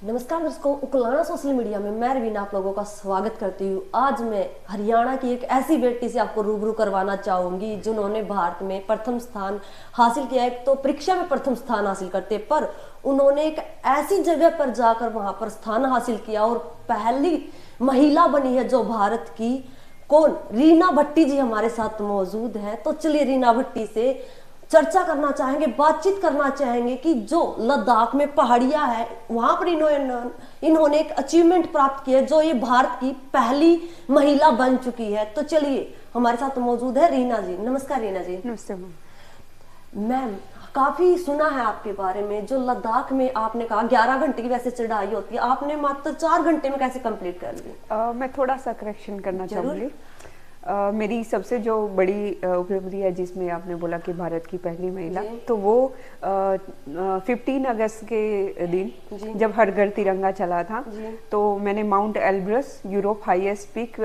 नमस्कार दर्शकों, Uklana social media में मैं रवीना आप लोगों का स्वागत करती हूँ। आज मैं हरियाणा की एक ऐसी बेटी से आपको रूबरू करवाना चाहूंगी जिन्होंने भारत में प्रथम स्थान हासिल किया। एक तो परीक्षा में प्रथम स्थान हासिल करते, पर उन्होंने एक ऐसी जगह पर जाकर वहां पर स्थान हासिल किया और पहली महिला बनी है जो भारत की। कौन? रीना भट्टी जी हमारे साथ मौजूद है। तो चलिए रीना भट्टी से चर्चा करना चाहेंगे, बातचीत करना चाहेंगे कि जो लद्दाख में पहाड़ियां है वहां पर इन्होंने एक अचीवमेंट प्राप्त किया जो ये भारत की पहली महिला बन चुकी है। तो चलिए हमारे साथ मौजूद है रीना जी। नमस्कार रीना जी। नमस्ते मैम। मैम, काफी सुना है आपके बारे में, जो लद्दाख में आपने कहा 11 घंटे की वैसे चढ़ाई होती है, आपने मात्र 4 घंटे में कैसे कंप्लीट कर ली? मैं थोड़ा सा करेक्शन करना जरूर। चाहूँगी। मेरी सबसे जो बड़ी उपलब्धि है जिसमें आपने बोला कि भारत की पहली महिला, जी। तो वो 15 अगस्त के दिन जी। जब हर घर तिरंगा चला था, जी। तो मैंने mount Elbrus, Europe highest peak,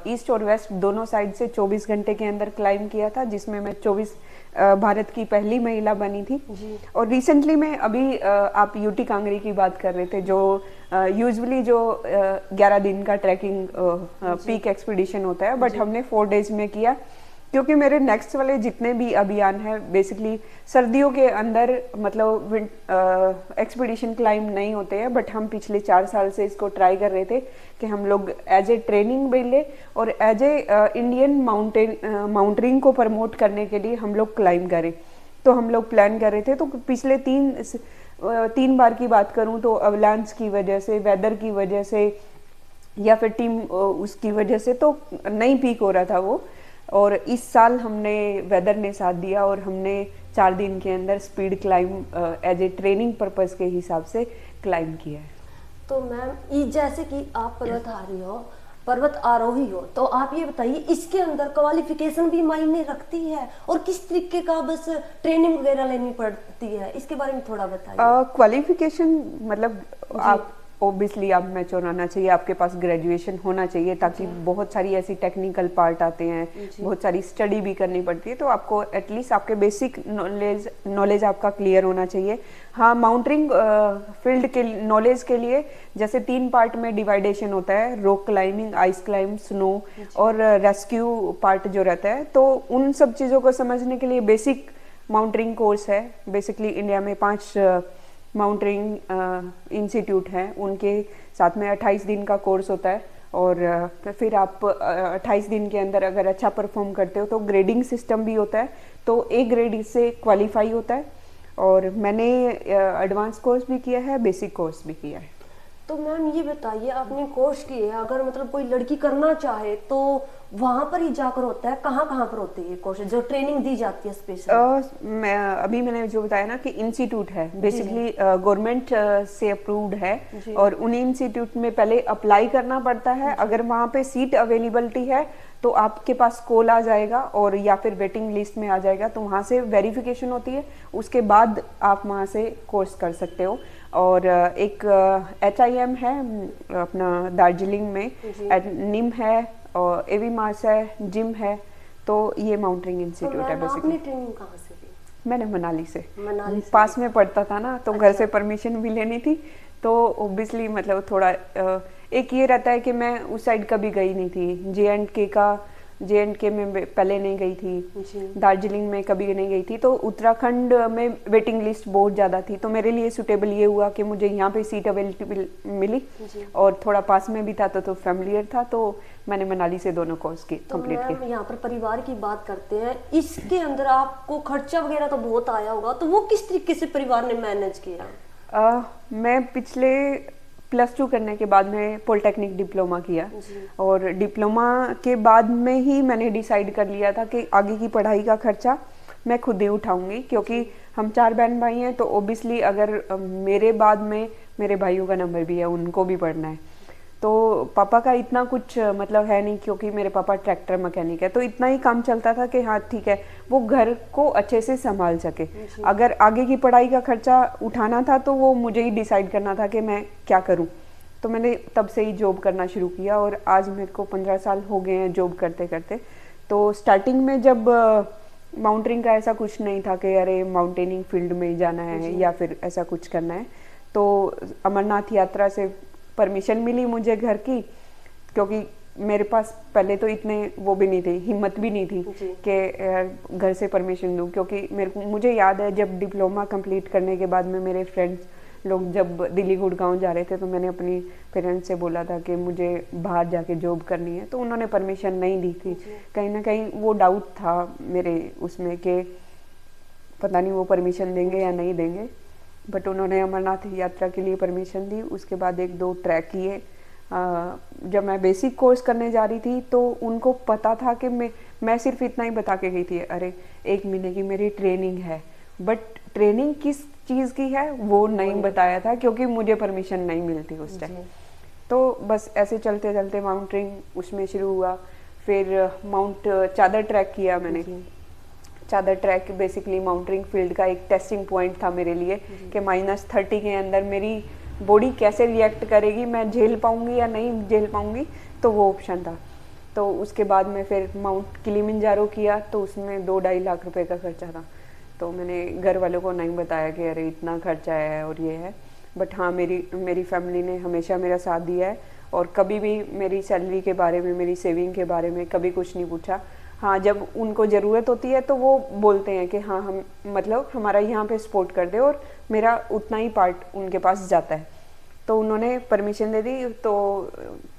east और वेस्ट दोनों साइड से 24 घंटे के अंदर क्लाइम किया था, जिसमें मैं 24 भारत की पहली महिला बनी थी। जी। और रिसेंटली में अभी आप यूटी कांगड़ी की बात कर रहे थे, जो यूजुअली जो 11 दिन का ट्रैकिंग पीक एक्सपीडिशन होता है, बट हमने 4 डेज में किया, क्योंकि मेरे नेक्स्ट वाले जितने भी अभियान है बेसिकली सर्दियों के अंदर, मतलब एक्सपीडिशन क्लाइंब नहीं होते हैं, बट हम पिछले 4 साल से इसको ट्राई कर रहे थे कि हम लोग एज ए ट्रेनिंग भी ले और एज ए इंडियन माउंटेनिंग को प्रमोट करने के लिए हम लोग क्लाइंब करें। तो हम लोग प्लान कर रहे थे, तो पिछले 3 बार की बात करूं तो अवलांच की वजह से, वेदर की वजह से, या फिर टीम उसकी वजह से तो नहीं पीक हो रहा था वो। और इस साल हमने वेदर ने साथ दिया और हमने 4 दिन के अंदर speed climb as a training purpose के हिसाब से क्लाइंब किया है। तो मैम, जैसे कि आप पर्वत आरोही हो, तो आप ये बताइए इसके अंदर क्वालिफिकेशन भी मायने रखती है और किस तरीके का बस ट्रेनिंग वगैरह लेनी पड़ती है, इसके बारे में थोड़ा बताइए। क्वालिफिकेशन मतलब आप ओब्वियसली आप मैच्योर होना चाहिए, आपके पास ग्रेजुएशन होना चाहिए, ताकि बहुत सारी ऐसी टेक्निकल पार्ट आते हैं, बहुत सारी स्टडी भी करनी पड़ती है, तो आपको एटलीस्ट आपके बेसिक नॉलेज आपका क्लियर होना चाहिए। हाँ, माउंटेनिंग फील्ड के नॉलेज के लिए जैसे 3 पार्ट में डिवाइडेशन होता है, rock climbing, ice climb, snow और रेस्क्यू पार्ट जो रहता है, तो उन सब चीज़ों को समझने के लिए बेसिक माउंटेनिंग कोर्स है। बेसिकली इंडिया में 5 माउंटेनिंग इंस्टीट्यूट हैं, उनके साथ में 28 दिन का कोर्स होता है, और फिर आप 28 दिन के अंदर अगर अच्छा परफॉर्म करते हो तो ग्रेडिंग सिस्टम भी होता है, तो एक ग्रेड से क्वालिफाई होता है। और मैंने एडवांस कोर्स भी किया है, बेसिक कोर्स भी किया है। तो मैम ये बताइए, आपने कोर्स किए है, अगर मतलब कोई लड़की करना चाहे तो वहां पर ही जाकर होता है, कहाँ कहाँ पर होती है कोर्स जो ट्रेनिंग दी जाती है स्पेशल? मैंने जो बताया ना कि इंस्टीट्यूट है, बेसिकली गवर्नमेंट से अप्रूव्ड है, और उन इंस्टीट्यूट में पहले अप्लाई करना पड़ता है। अगर वहाँ पे सीट अवेलेबिलिटी है तो आपके पास कॉल आ जाएगा और या फिर वेटिंग लिस्ट में आ जाएगा, तो वहाँ से वेरिफिकेशन होती है, उसके बाद आप वहाँ से कोर्स कर सकते हो। और एक HIM है अपना दार्जिलिंग में, निम है और एवी मार्स है, जिम है, तो ये माउंटेनिंग इंस्टीट्यूट है बेसिकली। आपने ट्रेनिंग कहाँ से ली? मैंने मनाली से। पास में पड़ता था ना, तो घर से परमिशन भी लेनी थी, तो ओब्वियसली मतलब थोड़ा एक ये रहता है कि मैं उस साइड कभी गई नहीं थी। JNK में पहले नहीं गई थी, दार्जिलिंग में कभी नहीं गई थी, तो उत्तराखंड में वेटिंग लिस्ट बहुत ज़्यादा थी, तो मेरे लिए सुटेबल ये हुआ कि मुझे यहाँ पे सीट अवेलेबल मिली और थोड़ा पास में भी था, तो फैमिलियर था, तो मैंने मनाली से दोनों कोर्स की कंप्लीट किए। यहाँ पर परिवार की बात करते हैं, इसके अंदर आपको खर्चा वगैरह तो बहुत आया होगा, तो वो किस तरीके से परिवार ने मैनेज किया? मैं पिछले +2 करने के बाद में पॉलिटेक्निक डिप्लोमा किया, और डिप्लोमा के बाद में ही मैंने डिसाइड कर लिया था कि आगे की पढ़ाई का खर्चा मैं खुद ही उठाऊंगी, क्योंकि हम 4 बहन भाई हैं, तो ओबियसली अगर मेरे बाद में मेरे भाइयों का नंबर भी है, उनको भी पढ़ना है, तो पापा का इतना कुछ मतलब है नहीं, क्योंकि मेरे पापा ट्रैक्टर मैकेनिक है, तो इतना ही काम चलता था कि हाँ ठीक है, वो घर को अच्छे से संभाल सके। अगर आगे की पढ़ाई का खर्चा उठाना था तो वो मुझे ही डिसाइड करना था कि मैं क्या करूं, तो मैंने तब से ही जॉब करना शुरू किया, और आज मेरे को 15 साल हो गए हैं जॉब करते करते। तो स्टार्टिंग में जब माउंटेनिंग का ऐसा कुछ नहीं था कि अरे माउंटेनिंग फील्ड में ही जाना है या फिर ऐसा कुछ करना है, तो अमरनाथ यात्रा से परमिशन मिली मुझे घर की, क्योंकि मेरे पास पहले तो इतने वो भी नहीं थी, हिम्मत भी नहीं थी कि घर से परमिशन दूं, क्योंकि मुझे याद है जब डिप्लोमा कंप्लीट करने के बाद में मेरे फ्रेंड्स लोग जब दिल्ली गुड़गांव जा रहे थे तो मैंने अपनी पेरेंट्स से बोला था कि मुझे बाहर जाके जॉब करनी है, तो उन्होंने परमिशन नहीं दी थी। कहीं ना कहीं वो डाउट था मेरे उसमें कि पता नहीं वो परमिशन देंगे या नहीं देंगे, बट उन्होंने अमरनाथ यात्रा के लिए परमिशन दी। उसके बाद 1-2 ट्रैक किए। जब मैं बेसिक कोर्स करने जा रही थी तो उनको पता था कि मैं सिर्फ इतना ही बता के गई थी, अरे 1 महीने की मेरी ट्रेनिंग है, बट ट्रेनिंग किस चीज़ की है वो नहीं बताया था, क्योंकि मुझे परमिशन नहीं मिलती उस टाइम। तो बस ऐसे चलते चलते माउंटेनिंग उसमें शुरू हुआ। फिर माउंट चादर ट्रैक किया मैंने। चादर ट्रैक बेसिकली माउंटेनिंग फील्ड का एक टेस्टिंग पॉइंट था मेरे लिए कि -30 के अंदर मेरी बॉडी कैसे रिएक्ट करेगी, मैं झेल पाऊंगी या नहीं झेल पाऊंगी, तो वो ऑप्शन था। तो उसके बाद में फिर माउंट किलिमंजारो किया, तो उसमें 2-2.5 लाख रुपए का खर्चा था। तो मैंने घर वालों को नहीं बताया कि अरे इतना खर्चा है और ये है, बट हाँ मेरी फैमिली ने हमेशा मेरा साथ दिया है और कभी भी मेरी सैलरी के बारे में, मेरी सेविंग के बारे में कभी कुछ नहीं पूछा। हाँ, जब उनको ज़रूरत होती है तो वो बोलते हैं कि हाँ हम मतलब हमारा यहाँ पे सपोर्ट कर दे, और मेरा उतना ही पार्ट उनके पास जाता है। तो उन्होंने परमिशन दे दी। तो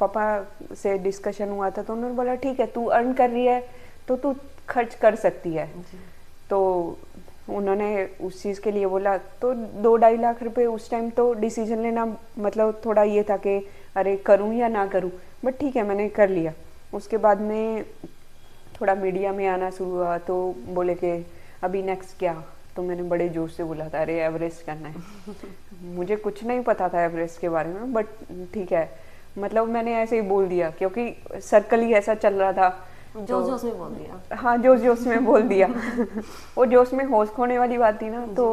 पापा से डिस्कशन हुआ था तो उन्होंने बोला ठीक है, तू अर्न कर रही है तो तू खर्च कर सकती है। तो उन्होंने उस चीज़ के लिए बोला, तो 2-2.5 लाख रुपए उस टाइम तो डिसीजन लेना मतलब थोड़ा ये था कि अरे करूँ या ना करूँ, बट ठीक है मैंने कर लिया। उसके बाद में थोड़ा मीडिया में आना शुरू हुआ, तो बोले कि अभी नेक्स्ट क्या, तो मैंने बड़े जोश से बोला था अरे एवरेस्ट करना है। मुझे कुछ नहीं पता था एवरेस्ट के बारे में, बट ठीक है मतलब मैंने ऐसे ही बोल दिया, क्योंकि सर्कल ही ऐसा चल रहा था। जोश में बोल दिया। हाँ, जोश में बोल दिया। वो जोश में होश खोने वाली बात थी ना, तो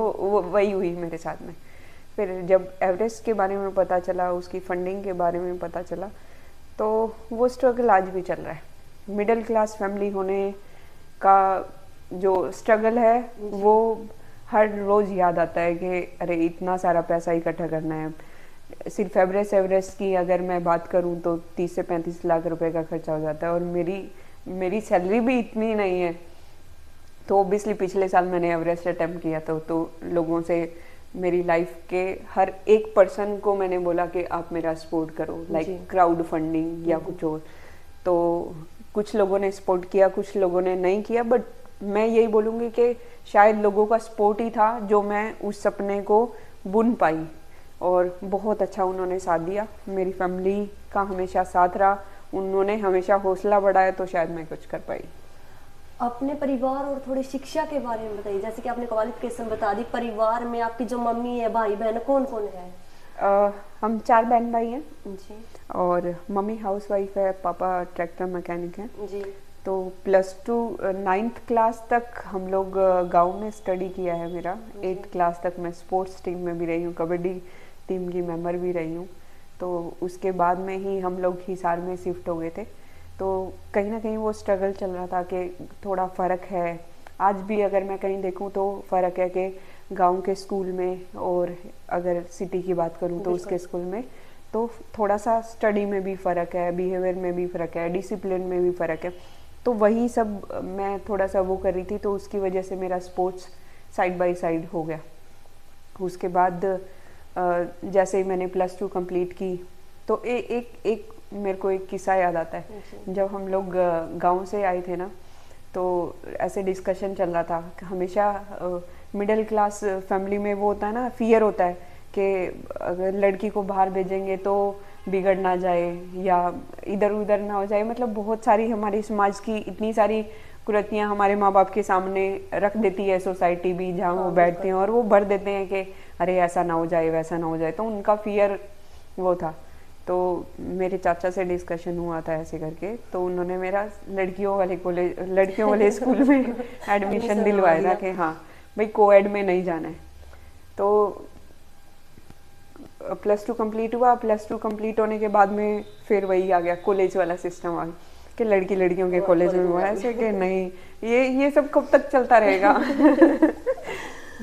वही हुई मेरे साथ में। फिर जब एवरेस्ट के बारे में पता चला, उसकी फंडिंग के बारे में पता चला, तो वो स्ट्रगल आज भी चल रहा है। मिडिल क्लास फैमिली होने का जो स्ट्रगल है वो हर रोज़ याद आता है कि अरे इतना सारा पैसा इकट्ठा करना है। सिर्फ एवरेस्ट की अगर मैं बात करूं तो 30 से 35 लाख रुपए का खर्चा हो जाता है, और मेरी सैलरी भी इतनी नहीं है। तो ओबियसली पिछले साल मैंने एवरेस्ट अटेम्प्ट किया था, तो लोगों से मेरी लाइफ के हर एक पर्सन को मैंने बोला कि आप मेरा सपोर्ट करो, लाइक क्राउड फंडिंग या कुछ और। तो कुछ लोगों ने सपोर्ट किया, कुछ लोगों ने नहीं किया, बट मैं यही बोलूँगी कि शायद लोगों का सपोर्ट ही था जो मैं उस सपने को बुन पाई, और बहुत अच्छा उन्होंने साथ दिया। मेरी फैमिली का हमेशा साथ रहा, उन्होंने हमेशा हौसला बढ़ाया, तो शायद मैं कुछ कर पाई। अपने परिवार और थोड़ी शिक्षा के बारे में बताइए। जैसे कि आपने क्वालिफिकेशन बता दी, परिवार में आपकी जो मम्मी है, भाई बहन, कौन कौन है? हम 4 बहन भाई हैं जी। और मम्मी हाउसवाइफ है, पापा ट्रैक्टर मैकेनिक हैं जी। तो +2 9th क्लास तक हम लोग गांव में स्टडी किया है मेरा। 8th क्लास तक मैं स्पोर्ट्स टीम में भी रही हूँ, कबड्डी टीम की मेंबर भी रही हूँ। तो उसके बाद में ही हम लोग हिसार में शिफ्ट हो गए थे। तो कहीं ना कहीं वो स्ट्रगल चल रहा था कि थोड़ा फ़र्क है। आज भी अगर मैं कहीं देखूँ तो फ़र्क है कि गांव के स्कूल में और अगर सिटी की बात करूँ तो उसके स्कूल में तो थोड़ा सा स्टडी में भी फ़र्क है, बिहेवियर में भी फ़र्क है, डिसिप्लिन में भी फ़र्क है। तो वही सब मैं थोड़ा सा वो कर रही थी, तो उसकी वजह से मेरा स्पोर्ट्स साइड बाय साइड हो गया। उसके बाद जैसे ही मैंने +2 कंप्लीट की तो एक मेरे को एक किस्सा याद आता है। जब हम लोग गांव से आए थे ना, तो ऐसे डिस्कशन चल रहा था कि हमेशा मिडिल क्लास फैमिली में वो होता है ना, फियर होता है कि अगर लड़की को बाहर भेजेंगे तो बिगड़ ना जाए या इधर उधर ना हो जाए। मतलब बहुत सारी हमारी समाज की इतनी सारी कुरीतियाँ हमारे माँ बाप के सामने रख देती है सोसाइटी भी, जहाँ वो बैठते हैं और वो भर देते हैं कि अरे ऐसा ना हो जाए, वैसा ना हो जाए। तो उनका फियर वो था। तो मेरे चाचा से डिस्कशन हुआ था ऐसे करके, तो उन्होंने मेरा लड़कियों वाले स्कूल में एडमिशन दिलवाया था कि हाँ भाई कोएड में नहीं जाना है। तो +2 कंप्लीट हुआ। +2 कंप्लीट होने के बाद में फिर वही आ गया, कॉलेज वाला सिस्टम आ गया कि लड़कियों के कॉलेज में हुआ ऐसे कि नहीं, ये सब कब तक चलता रहेगा।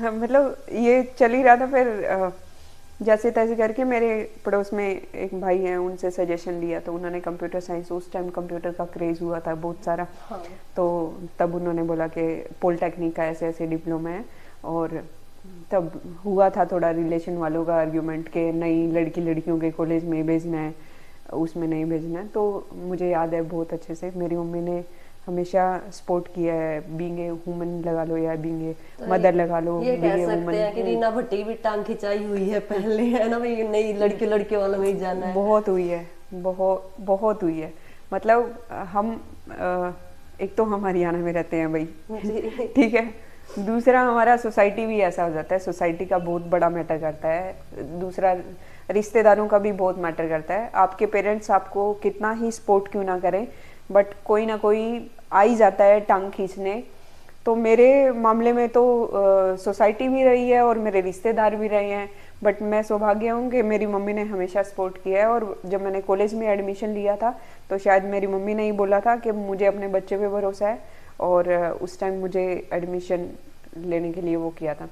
मतलब ये चल ही रहा था। फिर जैसे तैसे करके मेरे पड़ोस में एक भाई हैं, उनसे सजेशन लिया तो उन्होंने कंप्यूटर साइंस, उस टाइम कंप्यूटर का क्रेज़ हुआ था बहुत सारा। हाँ। तो तब उन्होंने बोला कि पॉलिटेक्निक का ऐसे ऐसे डिप्लोमा है। और तब हुआ था थोड़ा रिलेशन वालों का आर्ग्यूमेंट कि नहीं, लड़की लड़कियों के कॉलेज में भेजना है, उसमें नहीं भेजना है। तो मुझे याद है बहुत अच्छे से, मेरी मम्मी ने हमेशा सपोर्ट किया है, बीइंग ए वुमन लगा लो या बीइंग ए मदर लगा लो, ये कह बीइंग ए सकते हैं कि वुमन। रीना भट्टी की भी टांग खिंचाई हुई है पहले, है ना भाई, नहीं लड़के वालों में ही जाना है। बहुत हुई है, बहुत बहुत हुई है। मतलब हम एक तो हम हरियाणा में रहते हैं भाई, जी। ठीक है। दूसरा हमारा सोसाइटी भी ऐसा हो जाता है, सोसाइटी का बहुत बड़ा मैटर करता है। दूसरा रिश्तेदारों का भी बहुत मैटर करता है। आपके पेरेंट्स आपको कितना ही सपोर्ट क्यों ना करें, बट कोई ना कोई आ ही जाता है टांग खींचने। तो मेरे मामले में तो सोसाइटी भी रही है और मेरे रिश्तेदार भी रहे हैं, बट मैं सौभाग्य हूँ कि मेरी मम्मी ने हमेशा सपोर्ट किया है। और जब मैंने कॉलेज में एडमिशन लिया था तो शायद मेरी मम्मी ने ही बोला था कि मुझे अपने बच्चे पे भरोसा है, और उस टाइम मुझे एडमिशन लेने के लिए वो किया था।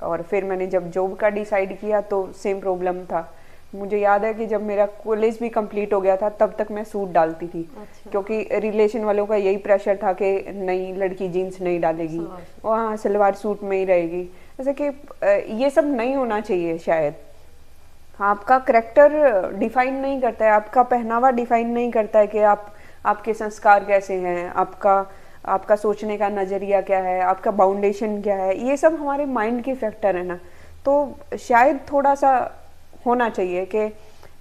और फिर मैंने जब जॉब का डिसाइड किया तो सेम प्रॉब्लम था। मुझे याद है कि जब मेरा कॉलेज भी कंप्लीट हो गया था तब तक मैं सूट डालती थी। अच्छा। क्योंकि रिलेशन वालों का यही प्रेशर था कि नहीं, लड़की जीन्स नहीं डालेगी, वहाँ सलवार सूट में ही रहेगी। जैसे कि ये सब नहीं होना चाहिए शायद। आपका करेक्टर डिफाइन नहीं करता है, आपका पहनावा डिफाइन नहीं करता है कि आपके संस्कार कैसे हैं, आपका सोचने का नज़रिया क्या है, आपका बाउंडेशन क्या है। ये सब हमारे माइंड के फैक्टर है ना। तो शायद थोड़ा सा होना चाहिए कि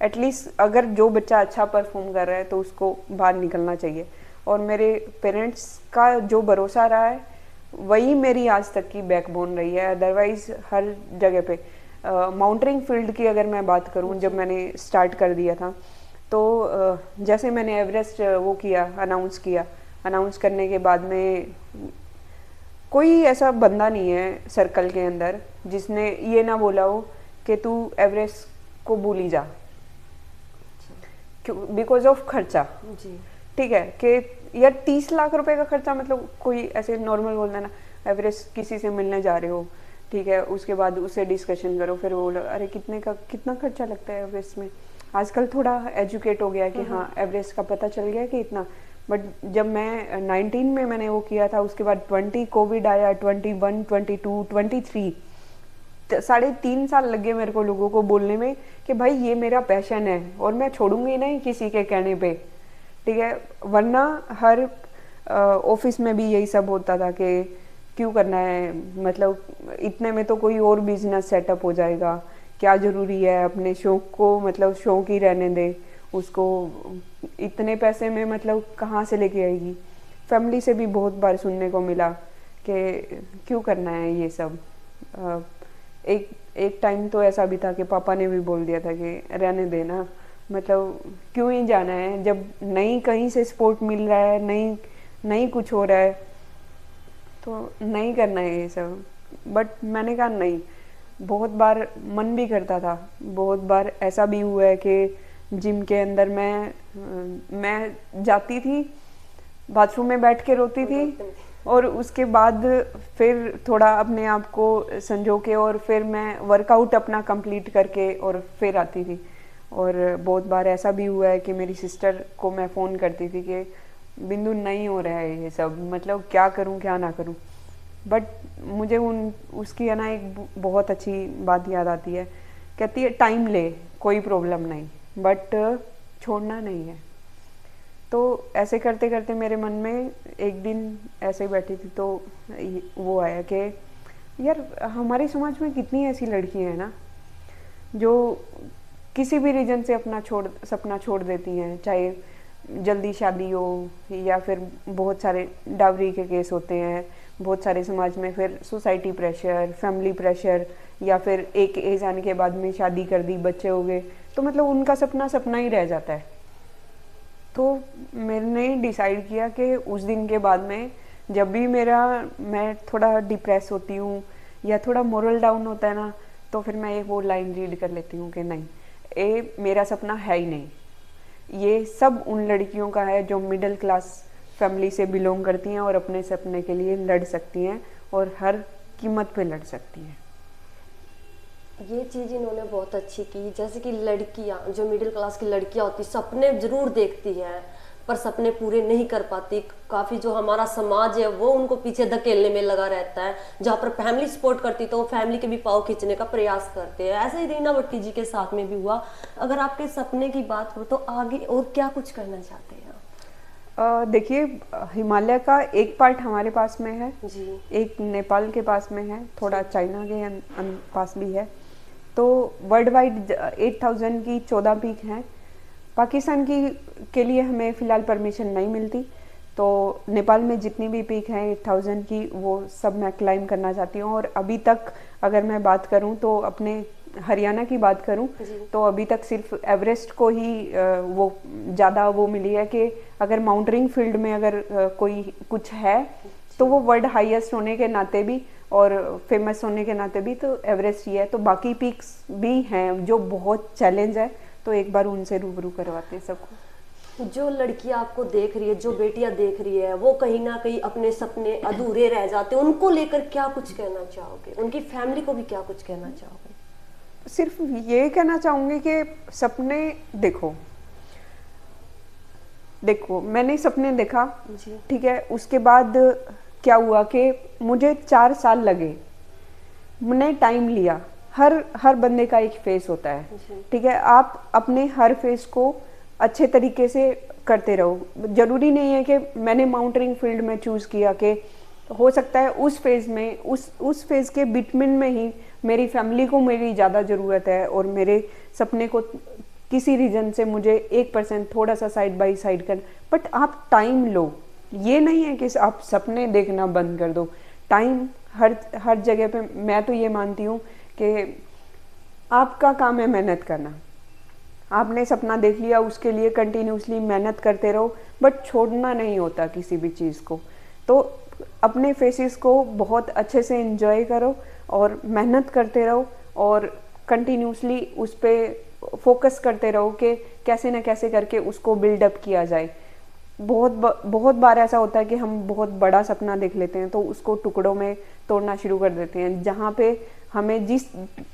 एटलीस्ट अगर जो बच्चा अच्छा परफॉर्म कर रहा है तो उसको बाहर निकलना चाहिए। और मेरे पेरेंट्स का जो भरोसा रहा है वही मेरी आज तक की बैकबोन रही है। अदरवाइज हर जगह पे माउंटेनिंग फील्ड की अगर मैं बात करूं, जब मैंने स्टार्ट कर दिया था तो जैसे मैंने एवरेस्ट वो किया, अनाउंस करने के बाद में कोई ऐसा बंदा नहीं है सर्कल के अंदर जिसने ये ना बोला हो कि तू एवरेस्ट को भूली जा, बिकॉज ऑफ खर्चा। जी। ठीक है कि यार 30 लाख रुपए का खर्चा, मतलब कोई ऐसे नॉर्मल बोलना ना, एवरेस्ट किसी से मिलने जा रहे हो, ठीक है, उसके बाद उससे डिस्कशन करो, फिर वो बोलो अरे कितना खर्चा लगता है एवरेस्ट में। आजकल थोड़ा एजुकेट हो गया कि हाँ एवरेस्ट का पता चल गया कि इतना। बट जब मैं 19 में मैंने वो किया था, उसके बाद 20 कोविड आया, 21, 22, 23, 3.5 साल लगे मेरे को लोगों को बोलने में कि भाई ये मेरा पैशन है और मैं छोड़ूंगी नहीं किसी के कहने पे, ठीक है। वरना हर ऑफिस में भी यही सब होता था कि क्यों करना है, मतलब इतने में तो कोई और बिजनेस सेटअप हो जाएगा, क्या ज़रूरी है, अपने शौक को मतलब शौक ही रहने दे, उसको इतने पैसे में मतलब कहाँ से लेके आएगी। फैमिली से भी बहुत बार सुनने को मिला कि क्यों करना है ये सब। एक टाइम तो ऐसा भी था कि पापा ने भी बोल दिया था कि रहने देना, मतलब क्यों ही जाना है जब नहीं कहीं से सपोर्ट मिल रहा है, नहीं कुछ हो रहा है, तो नहीं करना है ये सब। बट मैंने कहा नहीं। बहुत बार मन भी करता था, बहुत बार ऐसा भी हुआ है कि जिम के अंदर मैं जाती थी, बाथरूम में बैठ के रोती थी, और उसके बाद फिर थोड़ा अपने आप को संजो के और फिर मैं वर्कआउट अपना कंप्लीट करके और फिर आती थी। और बहुत बार ऐसा भी हुआ है कि मेरी सिस्टर को मैं फ़ोन करती थी कि बिंदु नहीं हो रहा है ये सब, मतलब क्या करूं क्या ना करूं। बट मुझे उसकी है ना एक बहुत अच्छी बात याद आती है, कहती है टाइम ले, कोई प्रॉब्लम नहीं, बट छोड़ना नहीं है। तो ऐसे करते करते मेरे मन में एक दिन ऐसे ही बैठी थी तो वो आया कि यार हमारे समाज में कितनी ऐसी लड़कियां हैं ना जो किसी भी रीजन से अपना सपना छोड़ देती हैं, चाहे जल्दी शादी हो या फिर बहुत सारे डावरी के केस होते हैं, बहुत सारे समाज में फिर सोसाइटी प्रेशर, फैमिली प्रेशर, या फिर एक एज आने के बाद में शादी कर दी, बच्चे हो गए, तो मतलब उनका सपना ही रह जाता है। तो मैंने डिसाइड किया कि उस दिन के बाद में जब भी मैं थोड़ा डिप्रेस होती हूँ या थोड़ा मोरल डाउन होता है ना, तो फिर मैं वो लाइन रीड कर लेती हूँ कि नहीं, ये मेरा सपना है ही नहीं, ये सब उन लड़कियों का है जो मिडिल क्लास फैमिली से बिलोंग करती हैं और अपने सपने के लिए लड़ सकती हैं और हर कीमत पे लड़ सकती हैं। ये चीज इन्होंने बहुत अच्छी की, जैसे कि लड़कियां, जो मिडिल क्लास की लड़कियां होती, सपने जरूर देखती हैं पर सपने पूरे नहीं कर पाती। काफी जो हमारा समाज है वो उनको पीछे धकेलने में लगा रहता है। जहाँ पर फैमिली सपोर्ट करती तो वो फैमिली के भी पाँव खींचने का प्रयास करते हैं। ऐसे ही रीना भट्टी जी के साथ में भी हुआ। अगर आपके सपने की बात करो तो आगे और क्या कुछ करना चाहते हैं आप? देखिए, हिमालय का एक पार्ट हमारे पास में है जी। एक नेपाल के पास में है, थोड़ा चाइना के पास भी है। तो वर्ल्ड वाइड 8000 की 14 पीक हैं। पाकिस्तान की के लिए हमें फ़िलहाल परमिशन नहीं मिलती, तो नेपाल में जितनी भी पीक हैं 8000 की वो सब मैं क्लाइम करना चाहती हूँ। और अभी तक अगर मैं बात करूँ तो अपने हरियाणा की बात करूँ तो अभी तक सिर्फ एवरेस्ट को ही वो ज़्यादा वो मिली है कि अगर माउंटेनिंग फील्ड में अगर कोई कुछ है तो वो वर्ल्ड हाईएस्ट होने के नाते भी और फेमस होने के नाते भी तो एवरेस्ट ही है। तो बाकी पीक्स भी हैं जो बहुत चैलेंज है, तो एक बार उनसे रूबरू करवाते हैं सबको। जो लड़कियां आपको देख रही है, जो बेटियां देख रही है, वो कहीं ना कहीं अपने सपने अधूरे रह जाते हैं, उनको लेकर क्या कुछ कहना चाहोगे? उनकी फैमिली को भी क्या कुछ कहना चाहोगे? सिर्फ ये कहना चाहूंगी कि सपने देखो मैंने सपने देखा, ठीक है, उसके बाद क्या हुआ कि मुझे 4 साल लगे, मैंने टाइम लिया। हर बंदे का एक फेस होता है, ठीक है, आप अपने हर फेस को अच्छे तरीके से करते रहो। जरूरी नहीं है कि मैंने माउंटेनिंग फील्ड में चूज किया कि हो सकता है उस फेज में उस फेज के बिटवीन में ही मेरी फैमिली को मेरी ज़्यादा ज़रूरत है और मेरे सपने को किसी रीजन से मुझे 1% थोड़ा सा साइड बाय साइड कर, बट आप टाइम लो। ये नहीं है कि आप सपने देखना बंद कर दो। टाइम हर जगह पे, मैं तो ये मानती हूँ कि आपका काम है मेहनत करना। आपने सपना देख लिया, उसके लिए कंटिन्यूसली मेहनत करते रहो, बट छोड़ना नहीं होता किसी भी चीज़ को। तो अपने फेसेस को बहुत अच्छे से एंजॉय करो और मेहनत करते रहो और कंटिन्यूसली उस पर फोकस करते रहो कि कैसे ना कैसे करके उसको बिल्डअप किया जाए। बहुत बार ऐसा होता है कि हम बहुत बड़ा सपना देख लेते हैं तो उसको टुकड़ों में तोड़ना शुरू कर देते हैं। जहाँ पे हमें जिस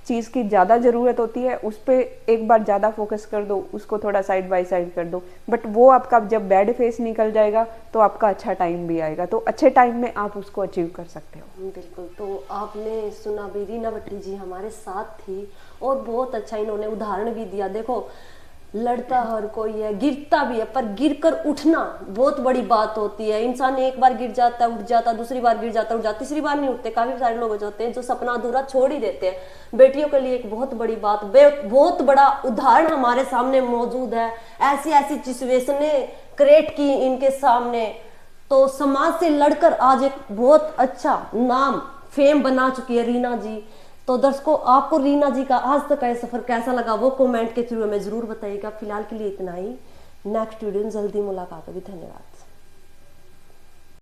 चीज़ की ज़्यादा ज़रूरत होती है उस पर एक बार ज़्यादा फोकस कर दो, उसको थोड़ा साइड बाय साइड कर दो, बट वो आपका जब बैड फेस निकल जाएगा तो आपका अच्छा टाइम भी आएगा, तो अच्छे टाइम में आप उसको अचीव कर सकते हो। बिल्कुल। तो आपने सुना भी, रीना भट्टी जी हमारे साथ थी और बहुत अच्छा इन्होंने उदाहरण भी दिया। देखो, लड़ता हर कोई है, गिरता भी है, पर गिरकर उठना बहुत बड़ी बात होती है। इंसान एक बार गिर जाता है, उठ जाता, दूसरी बार गिर जाता, उठ जाता, तीसरी बार नहीं उठते। काफी सारे लोग होते हैं जो सपना अधूरा छोड़ ही देते हैं। बेटियों के लिए एक बहुत बड़ी बात, बहुत बड़ा उदाहरण हमारे सामने मौजूद है। ऐसी ऐसी सिचुएशनें क्रिएट की इनके सामने, तो समाज से लड़कर आज एक बहुत अच्छा नाम, फेम बना चुकी है रीना जी। तो दर्शकों, आपको रीना जी का आज तक का सफर कैसा लगा वो कमेंट के थ्रू हमें जरूर बताइएगा। फिलहाल के लिए इतना ही। नेक्स्ट वीडियो में जल्दी मुलाकात होगी। धन्यवाद।